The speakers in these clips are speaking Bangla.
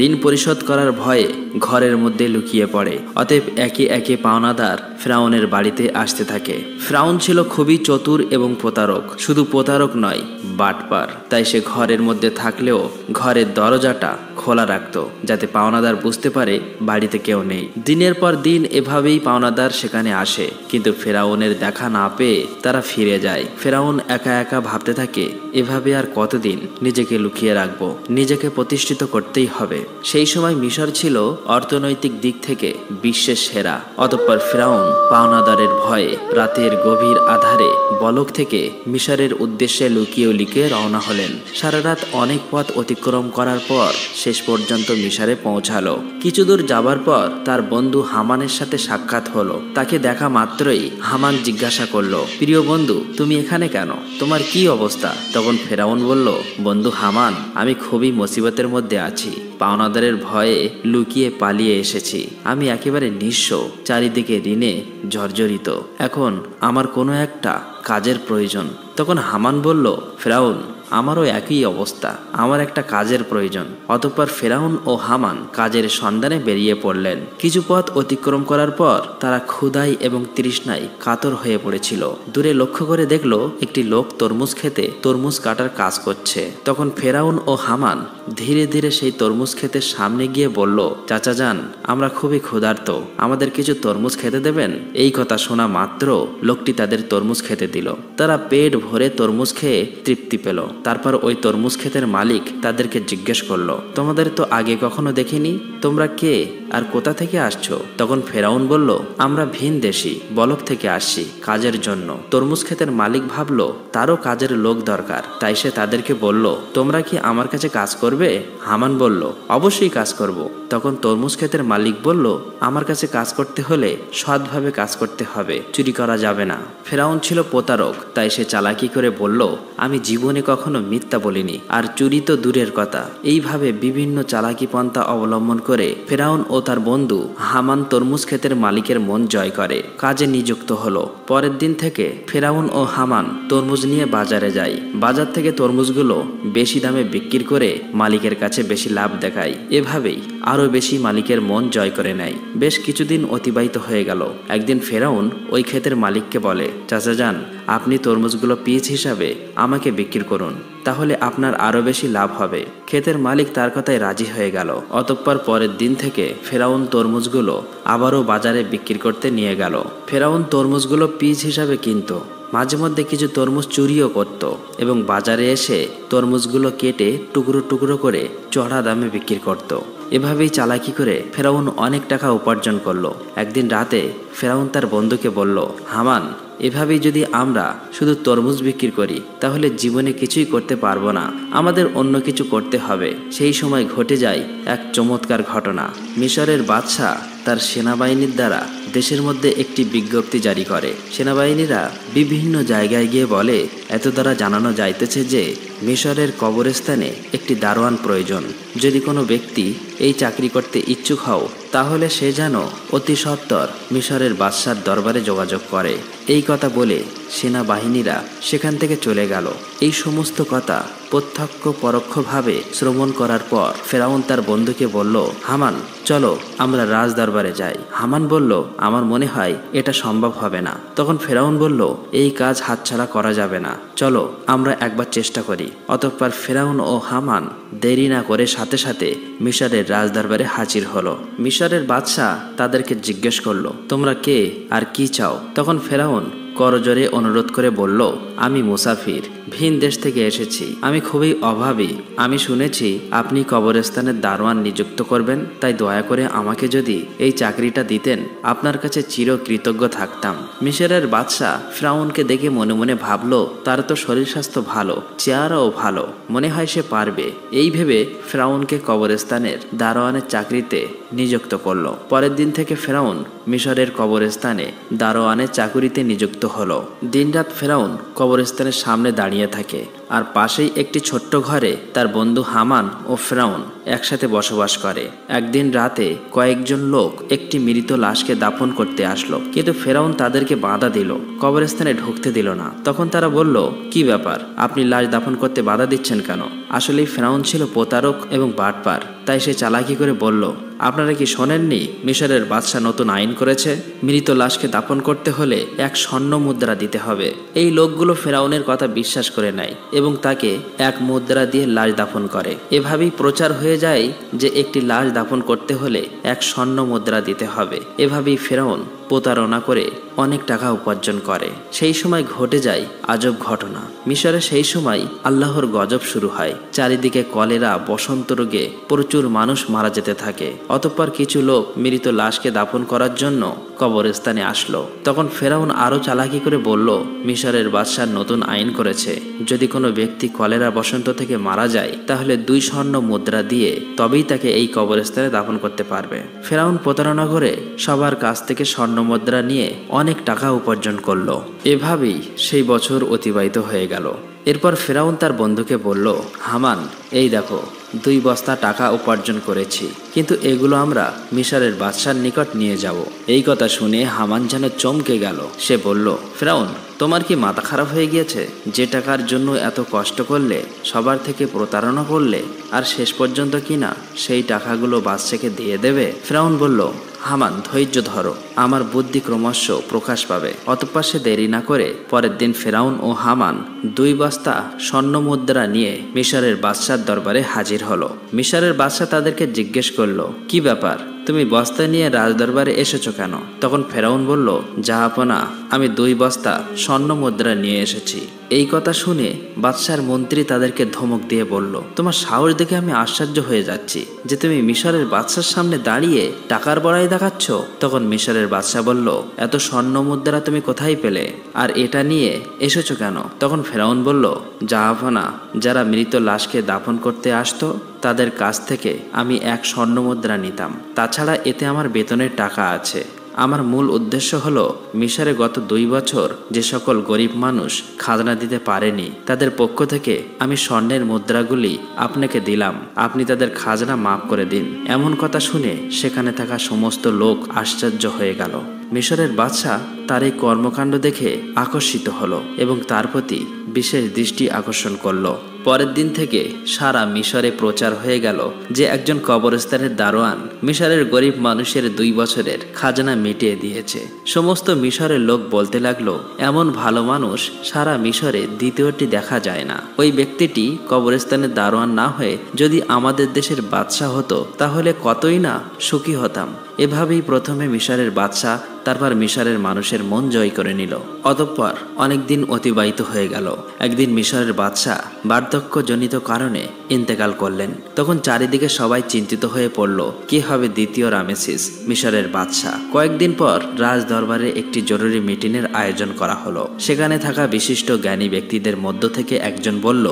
ঋণ পরিশোধ করার ভয়ে ঘরের মধ্যে লুকিয়ে পড়ে। অতএব একে একে পাওনাদার ফিরআউনের বাড়িতে আসতে থাকে। ফিরআউন ছিল খুবই চতুর এবং প্রতারক। শুধু প্রতারক নয়, বাটপার। তাই সে ঘরের মধ্যে থাকলেও ঘরের দরজাটা খোলা রাখত, যাতে পাওনাদার বুঝতে পারে বাড়িতে কেউ নেই। দিনের পর দিন এভাবেই পাওনাদার সেখানে আসে, কিন্তু ফিরআউনের দেখা না পেয়ে তারা ফিরে যায়। ফিরআউন একা একা ভাবতে থাকে, এভাবে আর কতদিন নিজেকে লুকিয়ে রাখবো, নিজেকে প্রতিষ্ঠিত করতেই হবে। সেই সময় মিশর ছিল অর্থনৈতিক দিক থেকে বিশ্বের সেরা। অতঃপর ফিরআউন পাওনাদারের ভয়ে রাতের গভীর আধারে বলক থেকে মিশরের উদ্দেশ্যে লুকিয়ে লুকিয়ে রওনা হলেন। সারা রাত অনেক পথ অতিক্রম করার পর শেষ পর্যন্ত মিশরে পৌঁছালো। কিছু দূর যাবার পর তার বন্ধু হামানের সাথে সাক্ষাৎ হলো। তাকে দেখা মাত্রই হামান জিজ্ঞাসা করলো, প্রিয় বন্ধু, তুমি এখানে কেন? তোমার কি অবস্থা? তখন ফিরআউন বলল, বন্ধু হামান, আমি খুবই মুসিবতের মধ্যে আছি। পাওনাদারের ভয়ে লুকিয়ে পালিয়ে এসেছি। আমি একেবারে নিঃস্ব, চারিদিকে ঋণে জর্জরিত। এখন আমার কোনো একটা কাজের প্রয়োজন। তখন হামান বলল, ফিরআউন, আমারও একই অবস্থা, আমার একটা কাজের প্রয়োজন। অতঃপর ফিরআউন ও হামান কাজের সন্ধানে বেরিয়ে পড়লেন। কিছু পথ অতিক্রম করার পর তারা ক্ষুধায় এবং তৃষ্ণায় কাতর হয়ে পড়েছিল। দূরে লক্ষ্য করে দেখলো একটি লোক তরমুজ খেতে তরমুজ কাটার কাজ করছে। তখন ফিরআউন ও হামান ধীরে ধীরে সেই তরমুজ ক্ষেতের সামনে গিয়ে বলল, চাচা যান, আমরা খুবই ক্ষুধার্ত, আমাদের কিছু তরমুজ খেতে দেবেন? এই কথা শোনা মাত্র লোকটি তাদের তরমুজ খেতে দিল। তারা পেট ভরে তরমুজ খেয়ে তৃপ্তি পেল। তারপর ওই তরমুজ ক্ষেতের মালিক তাদেরকে জিজ্ঞেস করলো, তোমাদের তো আগে কখনো দেখিনি, তোমরা কে আর কোথা থেকে আসছো? তখন ফিরআউন বলল, আমরা ভিন দেশি, বলক থেকে আসছি কাজের জন্য। তরমুজ ক্ষেতের মালিক ভাবলো তারও কাজের লোক দরকার, তাই সে তাদেরকে বলল, তোমরা কি আমার কাছে কাজ করবে? হামান বলল, অবশ্যই কাজ করব। তখন তরমুজ ক্ষেতের মালিক বলল, আমার কাছে কাজ করতে হলে সৎভাবে কাজ করতে হবে, চুরি করা যাবে না। ফিরআউন ছিল প্রতারক, তাই সে চালাকি করে বলল, আমি জীবনে কখনো মিথ্যা বলিনি, আর চুরি তো দূরের কথা। এইভাবে বিভিন্ন চালাকি পন্থা অবলম্বন করে ফিরআউন ও তার বন্ধু হামান তরমুজ ক্ষেতের মালিকের মন জয় করে, কাজে নিযুক্ত হলো। পরের দিন থেকে ফিরআউন ও হামান তরমুজ নিয়ে বাজারে যায়। বাজার থেকে তরমুজগুলো বেশি দামে বিক্রি করে মালিকের কাছে বেশি লাভ দেখায়। এভাবেই আরো বেশি মালিকের মন জয় করে নেয়। বেশ কিছুদিন অতিবাহিত হয়ে গেল। একদিন ফিরআউন ওই ক্ষেতের মালিককে বলে, চাচা যান, আপনি তরমুজগুলো পিস হিসাবে আমাকে বিক্রি করুন, তাহলে আপনার আরো বেশি লাভ হবে। ক্ষেতের মালিক তার কথায় রাজি হয়ে গেল। অতঃপর পরের দিন থেকে ফিরআউন তরমুজগুলো আবারও বাজারে বিক্রি করতে নিয়ে গেল। ফিরআউন তরমুজগুলো পিস হিসাবে কিনত, মাঝে মধ্যে কিছু তরমুজ চুরিও করত এবং বাজারে এসে তরমুজগুলো কেটে টুকরো টুকরো করে চড়া দামে বিক্রি করত। এভাবেই চালাকি করে ফিরআউন অনেক টাকা উপার্জন করলো। একদিন রাতে ফিরআউন তার বন্ধুকে বলল, হামান, এভাবেই যদি আমরা শুধু তরমুজ বিক্রি করি তাহলে জীবনে কিছুই করতে পারবো না, আমাদের অন্য কিছু করতে হবে। সেই সময় ঘটে যায় এক চমৎকার ঘটনা। মিশরের বাদশাহ তার সেনাবাহিনীর দ্বারা দেশের মধ্যে একটি বিজ্ঞপ্তি জারি করে। সেনাবাহিনীরা বিভিন্ন জায়গায় গিয়ে বলে, এত দ্বারা জানানো যাইতেছে যে মিশরের কবরস্থানে একটি দারোয়ান প্রয়োজন। যদি কোনো ব্যক্তি এই চাকরি করতে ইচ্ছুক হও তাহলে সে যেন অতি সত্বর মিশরের বাদশার দরবারে যোগাযোগ করে। এই কথা বলে সেনাবাহিনীরা সেখান থেকে চলে গেল। এই সমস্ত কথা প্রত্যক্ষ পরোক্ষভাবে শ্রবণ করার পর ফিরআউন তার বন্ধুকে বলল, হামান, চলো আমরা রাজ দরবারে যাই। হামান বলল, আমার মনে হয় এটা সম্ভব হবে না। তখন ফিরআউন বলল, এই কাজ হাতছাড়া করা যাবে না, চলো আমরা একবার চেষ্টা করি। অতঃপর ফিরআউন ও হামান দেরি না করে সাথে সাথে মিশরের রাজ দরবারে হাজির হলো। মিশরের বাদশাহ তাদেরকে জিজ্ঞেস করলো, তোমরা কে আর কি চাও? তখন ফিরআউন করজোরে অনুরোধ করে বলল, আমি মুসাফির, ভিন দেশ থেকে এসেছি, আমি খুবই অভাবী। আমি শুনেছি আপনি কবরস্থানের দারোয়ান নিযুক্ত করবেন, তাই দয়া করে আমাকে যদি এই চাকরিটা দিতেন আপনার কাছে চিরকৃতজ্ঞ থাকতাম। মিশরের বাদশাহ ফিরআউনকে দেখে মনে মনে ভাবলো, তার তো শরীর স্বাস্থ্য ভালো, চেহারাও ভালো, মনে হয় সে পারবে। এই ভেবে ফিরআউনকে কবরস্থানের দারোয়ানের চাকরিতে নিযুক্ত করলো। পরের দিন থেকে ফিরআউন মিশরের কবরস্থানে দারোয়ানের চাকুরিতে নিযুক্ত হলো। দিনরাত ফিরআউন কবরস্থানের সামনে দাঁড়িয়ে থাকে, আর পাশেই একটি ছোট্ট ঘরে তার বন্ধু হামান ও ফিরআউন একসাথে বসবাস করে। একদিন রাতে কয়েকজন লোক একটি মৃত লাশকে দাফন করতে আসলো, কিন্তু ফেরাউন তাদেরকে বাধা দিল, কবরস্থানে ঢুকতে দিল না। তখন তারা বলল, কি ব্যাপার, আপনি লাশ দাফন করতে বাধা দিচ্ছেন কেন? আসলেই ফেরাউন ছিল প্রতারক এবং বাটপার, তাই সে চালাকি করে বলল, আপনারা কি শোনেননি মিশরের বাদশাহ নতুন আইন করেছে, মৃত লাশকে দাফন করতে হলে 1 স্বর্ণ মুদ্রা দিতে হবে। এই লোকগুলো ফেরাউনের কথা বিশ্বাস করে নেয় এবং তাকে 1 মুদ্রা দিয়ে লাশ দাফন করে। এভাবেই প্রচার হয়ে যায় যে একটি লাশ দাফন করতে হলে 1 স্বর্ণ মুদ্রা দিতে হবে। এভাবেই ফেরাউন প্রতারণা করে অনেক টাকা উপার্জন করে। সেই সময় ঘটে যায় আজব ঘটনা। মিশরে সেই সময় আল্লাহর গজব শুরু হয়। চারিদিকে কলেরা, বসন্ত রোগে প্রচুর মানুষ মারা যেতে থাকে। অতঃপর কিছু লোক মৃত লাশকে দাফন করার জন্য কবরস্থানে আসলো। তখন ফেরাউন আরো চালাকি করে বলল, মিশরের বাদশাহ নতুন আইন করেছে, যদি কোনো ব্যক্তি কলেরা বসন্ত থেকে মারা যায় তাহলে 2 স্বর্ণ মুদ্রা দিয়ে তবেই তাকে এই কবরস্থানে দাফন করতে পারবে। ফেরাউন প্রতারণা করে সবার কাছ থেকে স্বর্ণ মুদ্রা নিয়ে অনেক টাকা উপার্জন করলো। এভাবেই সেই বছর অতিবাহিত হয়ে গেল। এরপর ফেরাউন তার বন্ধুকে বলল, হামান, এই দেখো 2 বস্তা টাকা উপার্জন করেছি, কিন্তু এগুলো আমরা মিশরের বাদশার নিকট নিয়ে যাব। এই কথা শুনে হামান যেন চমকে গেল। সে বলল, ফেরাউন, তোমার কি মাথা খারাপ হয়ে গিয়েছে? যে টাকার জন্য এত কষ্ট করলে, সবার থেকে প্রতারণা করলে, আর শেষ পর্যন্ত কিনা সেই টাকাগুলো বাদশাকে দিয়ে দেবে? ফেরাউন বলল, হামান, ধৈর্য ধরো, আমার বুদ্ধি ক্রমশ প্রকাশ পাবে। অতঃপর সে দেরি না করে পরের দিন ফেরাউন ও হামান 2 বস্তা স্বর্ণ মুদ্রা নিয়ে মিশরের বাদশার দরবারে হাজির হলো। মিশরের বাদশা তাদেরকে জিজ্ঞেস করলো, কি ব্যাপার, তুমি বস্তা নিয়ে রাজদরবারে এসেছো কেন? তখন ফেরাউন বলল, জাহাপনা, আমি 2 বস্তা স্বর্ণ মুদ্রা নিয়ে এসেছি। এই কথা শুনে বাদশার মন্ত্রী তাদেরকে ধমক দিয়ে বলল, তোমার সাহস দেখে আমি আশ্চর্য হয়ে যাচ্ছি যে তুমি মিশরের বাদশার সামনে দাঁড়িয়ে টাকার বড়াই দেখাচ্ছ। তখন মিশরের বাদশা বলল, এত স্বর্ণ মুদ্রা তুমি কোথায় পেলে, আর এটা নিয়ে এসেছো কেন? তখন ফেরাউন বলল, জাহাপনা, যারা মৃত লাশকে দাফন করতে আসতো তাদের কাছ থেকে আমি 1 স্বর্ণ মুদ্রা নিতাম। তাছাড়া এতে আমার বেতনের টাকা আছে। আমার মূল উদ্দেশ্য হলো মিশরে গত 2 বছর যে সকল গরিব মানুষ খাজনা দিতে পারেনি তাদের পক্ষ থেকে আমি স্বর্ণের মুদ্রাগুলি আপনাকে দিলাম, আপনি তাদের খাজনা মাফ করে দিন। এমন কথা শুনে সেখানে থাকা সমস্ত লোক আশ্চর্য হয়ে গেল। মিশরের বাদশা তার এই কর্মকাণ্ড দেখে আকর্ষিত হলো এবং তার প্রতি বিশেষ দৃষ্টি আকর্ষণ করলো। পরের দিন থেকে সারা মিশরে প্রচার হয়ে গেল যে একজন কবরস্থানের দারোয়ান মিশরের গরিব মানুষের 2 বছরের খাজনা মিটিয়ে দিয়েছে। সমস্ত মিশরের লোক বলতে লাগলো, এমন ভালো মানুষ সারা মিশরে দ্বিতীয়টি দেখা যায় না। ওই ব্যক্তিটি কবরস্থানের দারোয়ান না হয়ে যদি আমাদের দেশের বাদশা হতো তাহলে কতই না সুখী হতাম। এভাবেই প্রথমে মিশরের বাদশা, তারপর মিশরের মানুষের মন জয় করে নিল। অতঃপর অনেক দিন অতিবাহিত হয়ে গেল। একদিন মিশরের বাদশা বার্ধক্যজনিত কারণে ইন্তেকাল করলেন। তখন চারিদিকে সবাই চিন্তিত হয়ে পড়ল, কি হবে দ্বিতীয় রামেসিস, মিশরের বাদশা। কয়েকদিন পর রাজ দরবারে একটি জরুরি মিটিংয়ের আয়োজন করা হলো। সেখানে থাকা বিশিষ্ট জ্ঞানী ব্যক্তিদের মধ্য থেকে একজন বলল,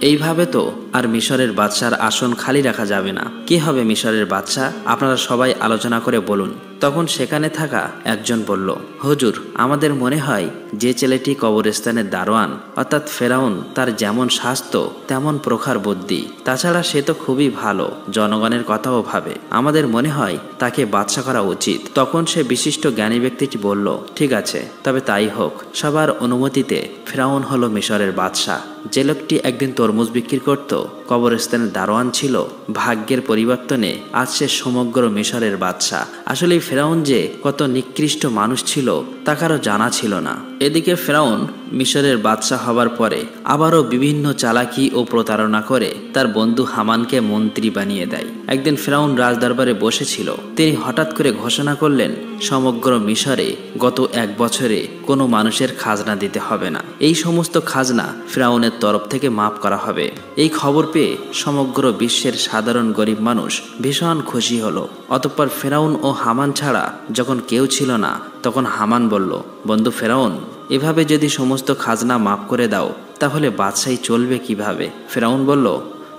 এইভাবে তো আর মিশরের বাদশার আসন খালি রাখা যাবে না। কি হবে মিশরের বাদশা, আপনারা সবাই আলোচনা করে বলুন। তখন সেখানে থাকা একজন বলল, হুজুর, আমাদের মনে হয় যে ছেলেটি কবরস্থানের দারোয়ান অর্থাৎ ফেরাউন, তার যেমন স্বাস্থ্য তেমন প্রখর বুদ্ধি, তাছাড়া সে তো খুবই ভালো, জনগণের কথাও ভাবে, আমাদের মনে হয় তাকে বাদশা করা উচিত। তখন সে বিশিষ্ট জ্ঞানী ব্যক্তিটি বলল, ঠিক আছে, তবে তাই হোক। সবার অনুমতিতে ফেরাউন হলো মিশরের বাদশা। যে লোকটি একদিন তরমুজ বিক্রি করত, কবরস্থানের দারোয়ান ছিল, ভাগ্যের পরিবর্তনে আজ সে সমগ্র মিশরের বাদশা। আসলে ফেরাউন যে কত নিকৃষ্ট মানুষ ছিল তা কারো জানা ছিল না। এদিকে ফেরাউন মিশরের বাদশা হবার পরে আবারও বিভিন্ন চালাকি ও প্রতারণা করে তার বন্ধু হামানকে মন্ত্রী বানিয়ে দেয়। একদিন ফেরাউন রাজদরবারে বসেছিল। তিনি হঠাৎ করে ঘোষণা করলেন, সমগ্র মিশরে গত 1 বছরে কোনো মানুষের খাজনা দিতে হবে না। এই সমস্ত খাজনা ফেরাউনের তরফ থেকে মাফ করা হবে। এই খবর পেয়ে সমগ্র বিশ্বের সাধারণ গরিব মানুষ ভীষণ খুশি হলো। অতঃপর ফেরাউন ও হামান ছাড়া যখন কেউ ছিল না, তখন হামান বলল, বন্ধু ফেরাউন, এভাবে যদি সমস্ত খাজনা মাফ করে দাও তাহলে বাদশাহী চলবে কিভাবে? ফেরাউন বলল,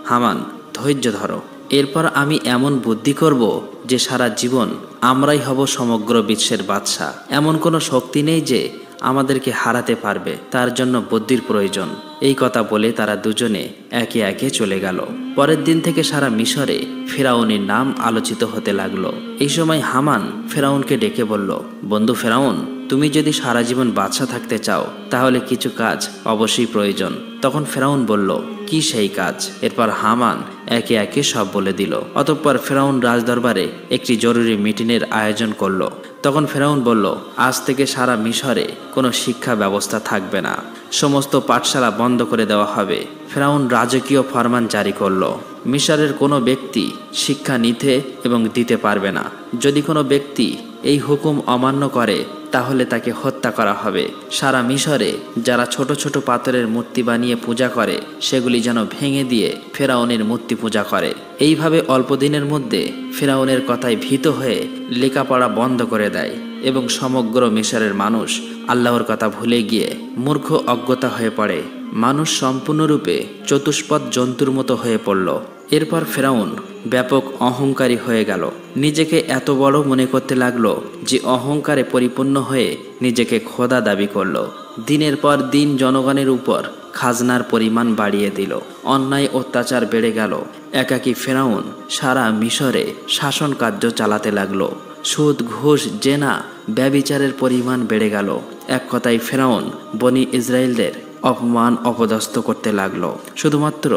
হামান, ধৈর্য ধরো, এরপর আমি এমন বুদ্ধি করব যে সারা জীবন আমরাই হব সমগ্র বিশ্বের বাদশা। এমন কোনো শক্তি নেই যে আমাদেরকে হারাতে পারবে, তার জন্য বুদ্ধির প্রয়োজন। এই কথা বলে তারা দুজনে একে একে চলে গেল। পরের দিন থেকে সারা মিশরে ফেরাউনের নাম আলোচিত হতে লাগলো। এই সময় হামান ফেরাউনকে ডেকে বলল, বন্ধু ফেরাউন, তুমি যদি সারা জীবন বাদশা থাকতে চাও তাহলে কিছু কাজ অবশ্যই প্রয়োজন। তখন ফেরাউন বলল, কি সেই কাজ? এরপর হামান একে একে সব বলে দিল। অতঃপর ফেরাউন রাজদরবারে একটি জরুরি মিটিংয়ের আয়োজন করল। তখন ফেরাউন বলল, আজ থেকে সারা মিশরে কোনো শিক্ষা ব্যবস্থা থাকবে না, সমস্ত পাঠশালা বন্ধ করে দেওয়া হবে। ফেরাউন রাজকীয় ফরমান জারি করল, মিশরের কোনো ব্যক্তি শিক্ষা নিতে এবং দিতে পারবে না। যদি কোনো ব্যক্তি এই হুকুম অমান্য করে তাহলে তাকে হত্যা করা হবে। সারা মিশরে যারা ছোট ছোট পাথরের মূর্তি বানিয়ে পূজা করে সেগুলি যেন ভেঙে দিয়ে ফেরাউনের মূর্তি পূজা করে। এইভাবে অল্প দিনের মধ্যে ফেরাউনের কথায় ভীত হয়ে লেখাপড়া বন্ধ করে দেয় এবং সমগ্র মিশরের মানুষ আল্লাহর কথা ভুলে গিয়ে মূর্খ অজ্ঞতা হয়ে পড়ে। মানুষ সম্পূর্ণরূপে চতুষ্পদ জন্তুর মতো হয়ে পড়ল। এরপর ফেরাউন ব্যাপক অহংকারী হয়ে গেল। নিজেকে এত বড় মনে করতে লাগলো যে অহংকারে পরিপূর্ণ হয়ে নিজেকে খোদা দাবি করলো। দিনের পর দিন জনগণের উপর খাজনার পরিমাণ বাড়িয়ে দিল। অন্যায় অত্যাচার বেড়ে গেল। একাকী ফেরাউন সারা মিশরে শাসন কার্য চালাতে লাগলো। সুদ, ঘুষ, জেনা, ব্যভিচারের পরিমাণ বেড়ে গেল। এক কথায় ফেরাউন বনি ইসরায়েলদের অপমান অপদস্থ করতে লাগলো। শুধুমাত্র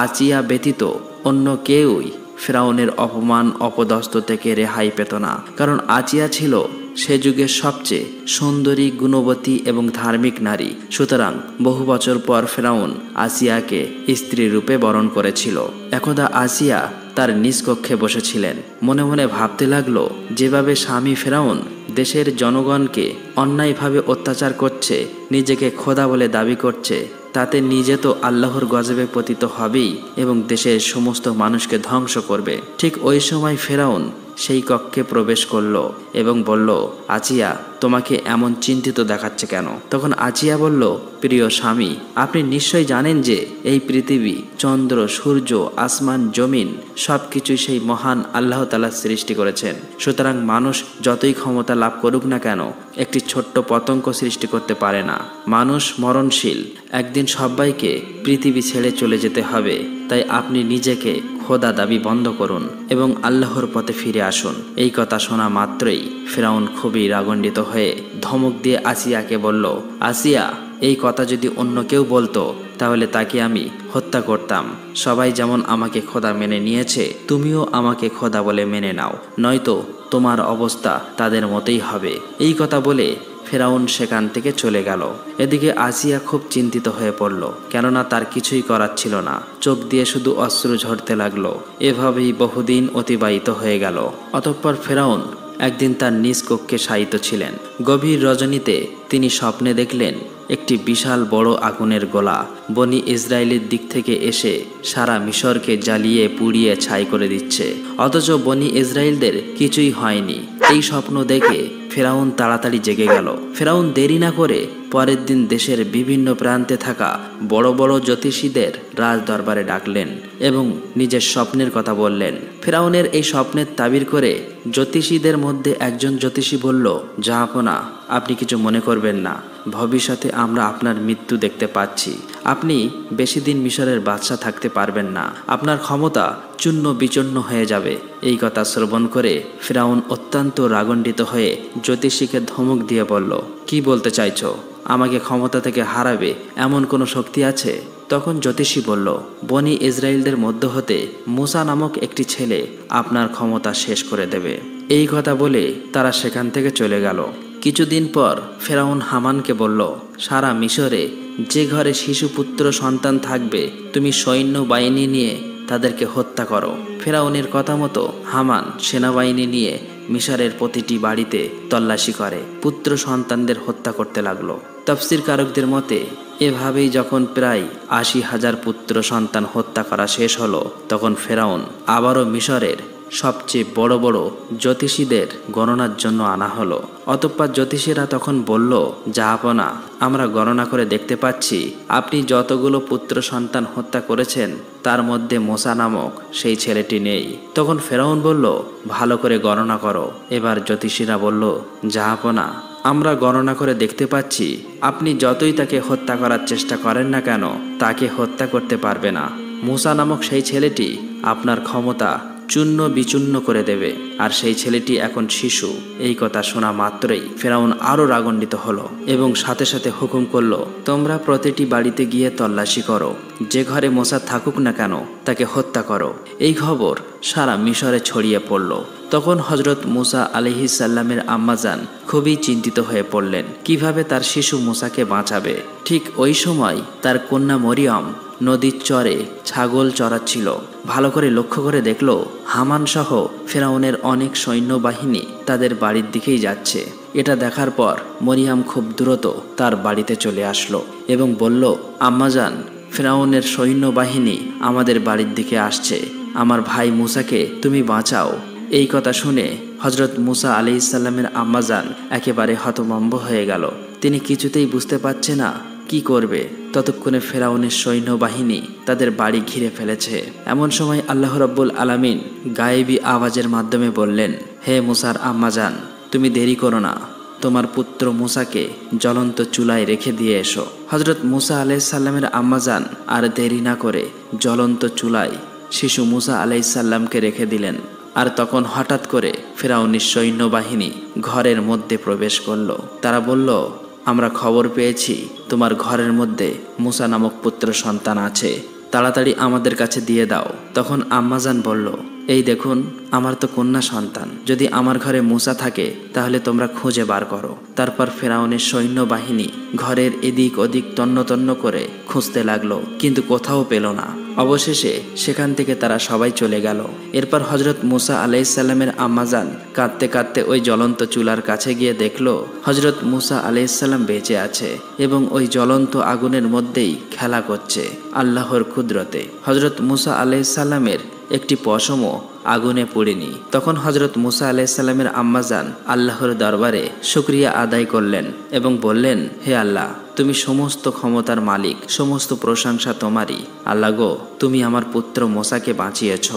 আসিয়া ব্যতীত অন্য কেউই ফেরাউনের অপমান অপদস্থ থেকে রেহাই পেত না, কারণ আসিয়া ছিল সে যুগের সবচেয়ে সুন্দরী, গুণবতী এবং ধার্মিক নারী। সুতরাং বহু বছর পর ফেরাউন আসিয়াকে স্ত্রী রূপে বরণ করেছিল। একদা আসিয়া তার নিজ কক্ষে বসেছিলেন। মনে মনে ভাবতে লাগলো, যেভাবে স্বামী ফেরাউন দেশের জনগণকে অন্যায়ভাবে অত্যাচার করছে, নিজেকে খোদা বলে দাবি করছে, তাতে নিজে তো আল্লাহর গজবে পতিত হবেই এবং দেশের সমস্ত মানুষকে ধ্বংস করবে। ঠিক ওই সময় ফেরাউন সেই কক্ষে প্রবেশ করলো এবং বলল, আসিয়া, তোমাকে এমন চিন্তিত দেখাচ্ছে কেন? তখন আসিয়া বলল, প্রিয় স্বামী, আপনি নিশ্চয় জানেন যে এই পৃথিবী, চন্দ্র, সূর্য, আসমান, জমিন সবকিছুই সেই মহান আল্লাহ তাআলা সৃষ্টি করেছেন। সুতরাং মানুষ যতই ক্ষমতা লাভ করুক না কেন, একটি ছোট্ট পতঙ্গ সৃষ্টি করতে পারে না। মানুষ মরণশীল, একদিন সবাইকে পৃথিবী ছেড়ে চলে যেতে হবে। তাই আপনি নিজেকে খোদা দাবি বন্ধ করুন এবং আল্লাহর পথে ফিরে আসুন। এই কথা শোনা মাত্রই ফেরাউন খুবই রাগান্বিত হয়ে ধমক দিয়ে আসিয়াকে বলল, আসিয়া, এই কথা যদি অন্য কেউ বলতো তাহলে তাকে আমি হত্যা করতাম। সবাই যেমন আমাকে খোদা মেনে নিয়েছে, তুমিও আমাকে খোদা বলে মেনে নাও, নয়তো তোমার অবস্থা তাদের মতোই হবে। এই কথা বলে ফেরাউন সেখান থেকে চলে গেল। এদিকে আসিয়া খুব চিন্তিত হয়ে পড়ল, কেননা তার কিছুই করার ছিল না। চোখ দিয়ে শুধু অশ্রু ঝরতে লাগলো। এভাবেই বহুদিন অতিবাহিত হয়ে গেল। অতঃপর ফেরাউন একদিন তার নিজ কক্ষে শায়িত ছিলেন। গভীর রজনীতে তিনি স্বপ্নে দেখলেন একটি বিশাল বড় আগুনের গোলা বনি ইসরায়েলের দিক থেকে এসে সারা মিশরকে জ্বালিয়ে পুড়িয়ে ছাই করে দিচ্ছে, অথচ বনি ইসরায়েলদের কিছুই হয়নি। এই স্বপ্ন দেখে ফেরাউন তাড়াতাড়ি জেগে গেল। ফেরাউন দেরি না করে পরের দিন দেশের বিভিন্ন প্রান্তে থাকা বড় বড় জ্যোতিষীদের রাজ দরবারে ডাকলেন এবং নিজের স্বপ্নের কথা বললেন। ফেরাউনের এই স্বপ্নের তাবির করে জ্যোতিষীদের মধ্যে একজন জ্যোতিষী বলল, জাহাপনা, আপনি কিছু মনে করবেন না, ভবিষ্যতে আমরা আপনার মৃত্যু দেখতে পাচ্ছি। আপনি বেশি দিন মিশরের বাদশা থাকতে পারবেন না, আপনার ক্ষমতা চূর্ণ বিচূর্ণ হয়ে যাবে। এই কথা শ্রবণ করে ফেরাউন অত্যন্ত রাগান্বিত হয়ে জ্যোতিষীকে ধমক দিয়ে বলল, কি বলতে চাইছো? আমাকে ক্ষমতা থেকে হারাবে এমন কোনো শক্তি আছে? তখন জ্যোতিষী বলল, বনি ইসরায়েলদের মধ্য হতে মুসা নামক একটি ছেলে আপনার ক্ষমতা শেষ করে দেবে। এই কথা বলে তারা সেখান থেকে চলে গেল। কিছুদিন পর ফেরাউন হামানকে বলল, সারা মিশরে যে ঘরে শিশুপুত্র সন্তান থাকবে তুমি সৈন্য বাহিনী নিয়ে তাদেরকে হত্যা করো। ফেরাউনের কথা মতো হামান সেনাবাহিনী নিয়ে মিশরের প্রতিটি বাড়িতে তল্লাশি করে পুত্র সন্তানদের হত্যা করতে লাগলো। তাফসীর কারকদের মতে এভাবেই যখন প্রায় ৮০,০০০ পুত্র সন্তান হত্যা করা শেষ হলো, তখন ফেরাউন আবারও মিশরের সবচেয়ে বড় বড় জ্যোতিষীদের গণনার জন্য আনা হলো। অতঃপর জ্যোতিষীরা তখন বলল, জাহাপনা, আমরা গণনা করে দেখতে পাচ্ছি আপনি যতগুলো পুত্র সন্তান হত্যা করেছেন তার মধ্যে মোসা নামক সেই ছেলেটি নেই। তখন ফেরাউন বলল, ভালো করে গণনা করো। এবার জ্যোতিষীরা বলল, জাহাপনা, আমরা গণনা করে দেখতে পাচ্ছি আপনি যতই তাকে হত্যা করার চেষ্টা করেন না কেন তাকে হত্যা করতে পারবে না। মূসা নামক সেই ছেলেটি আপনার ক্ষমতা চূর্ণ বিচূর্ণ করে দেবে, আর সেই ছেলেটি এখন শিশু। এই কথা শোনা মাত্রই ফেরাউন আরো রাগান্বিত হলো এবং সাথে সাথে হুকুম করলো, তোমরা প্রতিটি বাড়িতে গিয়ে তল্লাশি করো, যে ঘরে মূসা থাকুক না কেন তাকে হত্যা করো। এই খবর সারা মিশরে ছড়িয়ে পড়ল। তখন হজরত মূসা আলাইহিস সালামের আম্মাজান খুবই চিন্তিত হয়ে পড়লেন কিভাবে তার শিশু মূসাকে বাঁচাবে। ঠিক ওই সময় তার কন্যা মরিয়ম নদীর চরে ছাগল চড়াচ্ছিল। ভালো করে লক্ষ্য করে দেখল হামান সহ ফেরাউনের অনেক সৈন্যবাহিনী তাদের বাড়ির দিকেই যাচ্ছে। এটা দেখার পর মরিয়াম খুব দ্রুত তার বাড়িতে চলে আসলো এবং বলল, আম্মাজান, ফেরাউনের সৈন্যবাহিনী আমাদের বাড়ির দিকে আসছে, আমার ভাই মূসাকে তুমি বাঁচাও। এই কথা শুনে হজরত মূসা আলাইহিস সালামের আম্মাজান একেবারে হতভম্ব হয়ে গেল। তিনি কিছুতেই বুঝতে পারছে না কি করবে। ততক্ষণে ফেরাউনের সৈন্যবাহিনী তাদের বাড়ি ঘিরে ফেলেছে। এমন সময় আল্লাহ রাব্বুল আলামিন গায়েবী আওয়াজের মাধ্যমে বললেন, হে মূসার আম্মাজান, তুমি দেরি করো না, তোমার পুত্র মূসাকে জ্বলন্ত চুলায় রেখে দিয়ে এসো। হজরত মূসা আলাইহিস সালামের আম্মাজান আর দেরি না করে জ্বলন্ত চুলায় শিশু মূসা আলাইহিস সালামকে রেখে দিলেন। আর তখন হঠাৎ করে ফেরাউনের সৈন্যবাহিনী ঘরের মধ্যে প্রবেশ করলো। তারা বলল, আমরা খবর পেয়েছি তোমার ঘরের মধ্যে মূসা নামক পুত্র সন্তান আছে, তাড়াতাড়ি আমাদের কাছে দিয়ে দাও। তখন আম্মাজান বলল, এই দেখুন, আমার তো কন্যা সন্তান, যদি আমার ঘরে মূসা থাকে তাহলে তোমরা খুঁজে বার করো। তারপর ফেরাউনের সৈন্যবাহিনী ঘরের এদিক ওদিক তন্ন তন্ন করে খুঁজতে লাগলো, কিন্তু কোথাও পেল না। অবশেষে সেখান থেকে তারা সবাই চলে গেল। এরপর হজরত মূসা আলাইহিস সালামের আম্মাজান কাঁদতে কাঁদতে ওই জ্বলন্ত চুলার কাছে গিয়ে দেখলো হজরত মূসা আলাইহিস সালাম বেঁচে আছে এবং ওই জ্বলন্ত আগুনের মধ্যেই খেলা করছে আল্লাহর কুদরতে। হজরত মূসা আলাইহিস সালামের একটি পশমও আগুনে পুড়েনি। তখন হজরত মূসা আলাইহিস সালামের আম্মাজান আল্লাহর দরবারে শুকরিয়া আদায় করলেন এবং বললেন, হে আল্লাহ, তুমি সমস্ত ক্ষমতার মালিক, সমস্ত প্রশংসা তোমারই। আল্লাহ গো, তুমি আমার পুত্র মূসাকে বাঁচিয়েছ।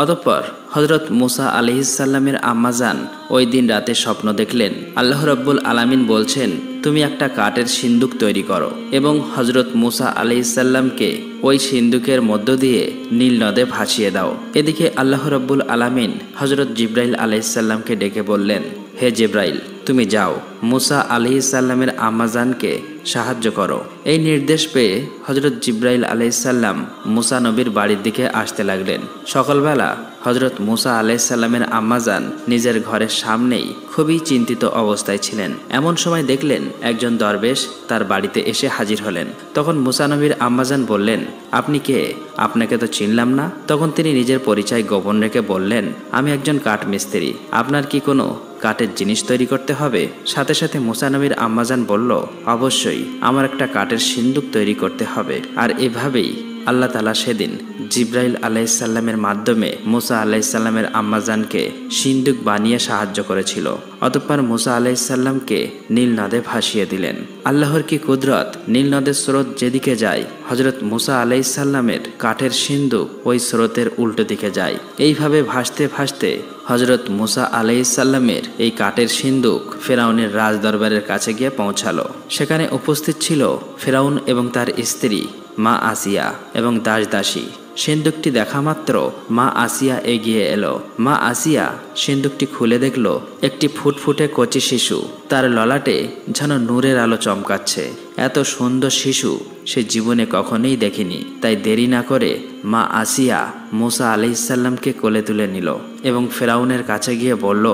অতঃপর হজরত মূসা আলাইহিস সালামের আম্মাজান ওই দিন রাতে স্বপ্ন দেখলেন আল্লাহ রাব্বুল আলামিন বলছেন, তুমি একটা কাঠের সিন্দুক তৈরি করো এবং হজরত মূসা আলাইহিস সালামকে ওই সিন্দুকের মধ্য দিয়ে নীল নদে ভাসিয়ে দাও। এদিকে আল্লাহ রাব্বুল আলামিন হজরত জিব্রাইল আলাইহিস সালামকে ডেকে বললেন, হে জিব্রাইল, তুমি যাও মূসা আলাইহিস সালামের আম্মাজানকে সাহায্য করো। এই নির্দেশ পেয়ে হজরত জিব্রাইল আলাইহিস সালাম মূসা নবীর বাড়ির দিকে আসতে লাগলেন। সকালবেলা হজরত মূসা আলাইহিস সালামের আম্মাজান নিজের ঘরের সামনেই খুবই চিন্তিত অবস্থায় ছিলেন। এমন সময় দেখলেন একজন দরবেশ তার বাড়িতে এসে হাজির হলেন। তখন মূসা নবীর আম্মাজান বললেন, আপনি কে? আপনাকে তো চিনলাম না। তখন তিনি নিজের পরিচয় গোপন রেখে বললেন, আমি একজন কাঠ মিস্ত্রি, আপনার কি কোনো কাঠের জিনিস তৈরি করতে হবে? সাথে সাথে মূসা নবীর আম্মাজান বলল, অবশ্যই, আমার একটা কাঠের সিন্দুক তৈরি করতে হবে। আর এভাবেই আল্লাহ তাআলা সেদিন জিব্রাইল আলাইহিস সালামের মাধ্যমে মূসা আলাইহিস সালামের আম্মাজানকে সিন্দুক বানিয়ে সাহায্য করেছিল। অতঃপর মূসা আলাইহিস সালামকে নীল নদে ভাসিয়ে দিলেন। আল্লাহর কি কুদরত! নীল নদের স্রোত যেদিকে যায় হজরত মূসা আলাইহিস সালামের কাঠের সিন্দুক ওই স্রোতের উল্টো দিকে যায়। এইভাবে ভাসতে ভাসতে হজরত মূসা আলাইহিস সালামের এই কাঠের সিন্দুক ফেরাউনের রাজদরবারের কাছে গিয়ে পৌঁছালো। সেখানে উপস্থিত ছিল ফেরাউন এবং তার স্ত্রী মা আসিয়া এবং দাসদাসী। সিন্দুকটি দেখা মাত্র মা আসিয়া এগিয়ে এলো। মা আসিয়া সিন্দুকটি খুলে দেখল একটি ফুটফুটে কচি শিশু, তার ললাটে যেন নূরের আলো চমকাচ্ছে। এত সুন্দর শিশু সে জীবনে কখনোই দেখেনি। তাই দেরি না করে মা আসিয়া মূসা আলাইহিস সালামকে কোলে তুলে নিল এবং ফেরাউনের কাছে গিয়ে বলল,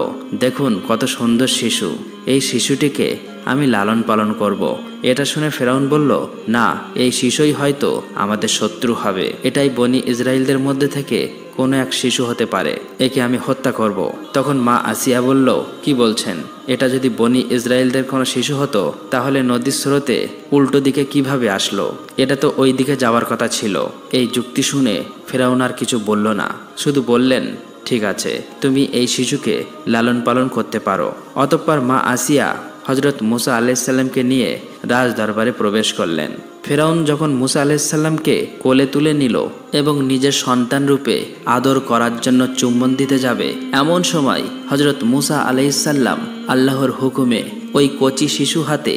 দেখুন কত সুন্দর শিশু, এই শিশুটিকে আমি লালন পালন করব। এটা শুনে ফেরাউন বলল, না, এই শিশুই হয়তো আমাদের শত্রু হবে। এটাই বনি ইসরাইলদের মধ্যে থেকে কোনো এক শিশু হতে পারে, একে আমি হত্যা করব। তখন মা আসিয়া বলল, কি বলছেন? এটা যদি বনি ইসরাইলদের কোনো শিশু হতো তাহলে নদীর স্রোতে উল্টো দিকে কিভাবে আসলো? এটা তো ওই দিকে যাওয়ার কথা ছিল। এই যুক্তি শুনে ফেরাউন আর কিছু বলল না, শুধু বললেন, ঠিক আছে, তুমি এই শিশুকে লালন পালন করতে পারো। অতঃপর মা আসিয়া হজরত মূসা আলাইহিস সালামকে নিয়ে রাজ দরবারে প্রবেশ করলেন। ফেরাউন যখন মূসা আলাইহিস সালামকে কোলে তুলে নিল এবং নিজের সন্তান রূপে আদর করার জন্য চুম্বন দিতে যাবে, এমন সময় হজরত মূসা আলাইহিস সালাম আল্লাহর হুকুমে ওই কচি শিশু হাতে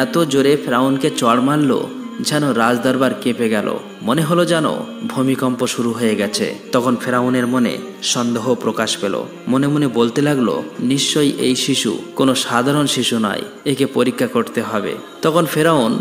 এত জোরে ফেরাউনকে চড় মারল যেন রাজদরবার কেঁপে গেল। মনে হলো যেন ভূমিকম্প শুরু হয়ে গেছে। তখন ফেরাউনের মনে সন্দেহ প্রকাশ পেল। মনে মনে বলতে লাগলো, নিশ্চয়ই এই শিশু কোনো সাধারণ শিশু নয়, একে পরীক্ষা করতে হবে। তখন ফেরাউন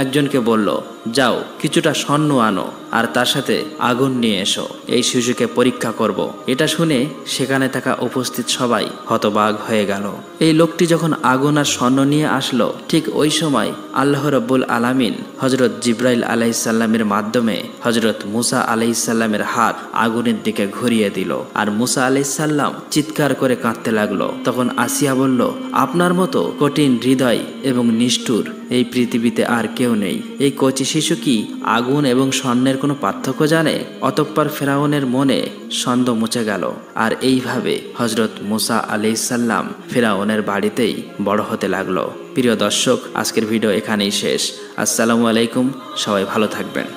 একজনকে বলল, যাও কিছুটা স্বর্ণ আনো আর তার সাথে আগুন নিয়ে এসো, এই শিশুকে পরীক্ষা করব। এটা শুনে সেখানে থাকা উপস্থিত সবাই হতবাক হয়ে গেল। এই লোকটি যখন আগুন আর স্বর্ণ নিয়ে আসলো, ঠিক ওই সময় আল্লাহ রাব্বুল আলামিন হযরত জিবরাইল আলাইহিসসালামের মাধ্যমে হযরত মুসা আলাইহিসসালামের হাত আগুনের দিকে ঘুরিয়ে দিল। আর মুসা আলাইহিসসালাম চিৎকার করে কাঁদতে লাগলো। তখন আসিয়া বলল, আপনার মতো কঠিন হৃদয় এবং নিষ্ঠুর এই পৃথিবীতে আর কেউ নেই। এই কচি শিশু কি আগুন এবং স্বর্ণের কোনো পার্থক্য জানে? অতঃপর ফেরাউনের মনে সন্দেহ মুছে গেল। আর এইভাবে হযরত মুসা আলাইহিসসালাম ফেরাউনের বাড়িতেই বড় হতে লাগলো। প্রিয় দর্শক, আজকের ভিডিও এখানেই শেষ। আসসালামু আলাইকুম, সবাই ভালো থাকবেন।